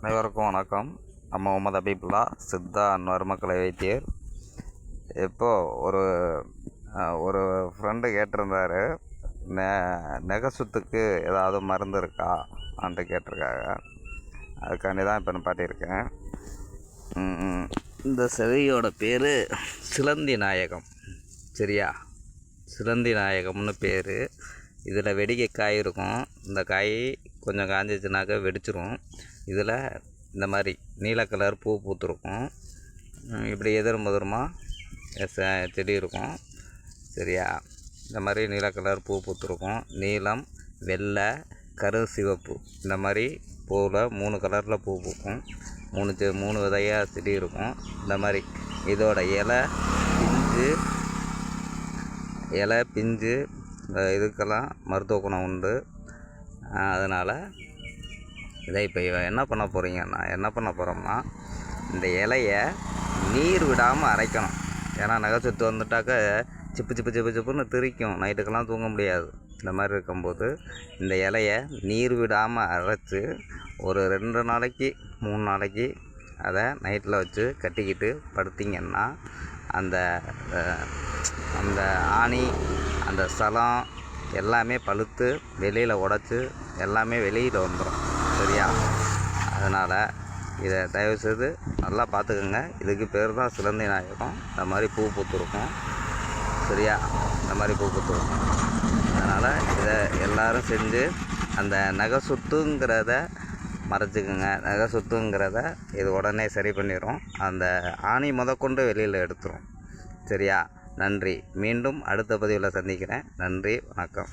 அனைவருக்கும் வணக்கம். நம்ம முகமது ஹபீபுல்லா சித்தா மருமக்களை வைத்தியர். இப்போது ஒரு ஃப்ரெண்டு கேட்டிருந்தார், நெகசுத்துக்கு ஏதாவது மருந்து இருக்கா ஆன்ட்டு கேட்டிருக்காங்க. அதுக்காண்டி தான் இப்போ நிப்பாட்டியிருக்கேன். இந்த செடியோட பேர் சிலந்தி நாயகம். சரியா, சிலந்தி நாயகம்னு பேர். இதில் வெடிக்க காய் இருக்கும். இந்த காய் கொஞ்சம் காஞ்சிச்சுனாக்க வெடிச்சிரும். இதில் இந்த மாதிரி நீல கலர் பூ பூத்துருக்கும். இப்படி எதிர்முதிரமாக செடி இருக்கும். சரியா, இந்த மாதிரி நீல கலர் பூ பூத்துருக்கும். நீலம், வெள்ளை, கரு சிவப்பு, இந்த மாதிரி பூவில் 3 கலரில் பூ பூக்கும். 3 விதையாக செடி இருக்கும். இந்த மாதிரி இதோட இலை பிஞ்சு இதுக்கெல்லாம் மருத்துவ குணம் உண்டு. அதனால் இதை இப்போ என்ன பண்ண போகிறோம்னா இந்த இலையை நீர் விடாமல் அரைக்கணும். ஏன்னா நகைச்சுத்து வந்துட்டாக்க சிப்புன்னு திரிக்கும். நைட்டுக்கெல்லாம் தூங்க முடியாது. இந்த மாதிரி இருக்கும்போது இந்த இலையை நீர் விடாமல் அரைச்சி ஒரு 2 நாளைக்கு 3 நாளைக்கு அதை நைட்டில் வச்சு கட்டிக்கிட்டு படுத்திங்கன்னா அந்த ஆணி, அந்த சலம் எல்லாமே பழுத்து வெளியில் உடச்சி எல்லாமே வெளியில் வந்துடும். சரியா, அதனால் இதை தயவுசெய்து நல்லா பார்த்துக்கோங்க. இதுக்கு பேர் தான் சிலந்தி நாயகம். இந்த மாதிரி பூ பூத்துருக்கும். சரியா, இந்த மாதிரி பூ பூத்துருக்கும். அதனால் இதை எல்லோரும் செஞ்சு அந்த நகைசுத்துங்கிறத மறைச்சிக்குங்க. நகைசுத்துங்கிறத இது உடனே சரி பண்ணிடும். அந்த ஆணி முதற்கொண்டு வெளியில் எடுத்துரும். சரியா, நன்றி. மீண்டும் அடுத்த பதிவில் சந்திக்கிறேன். நன்றி, வணக்கம்.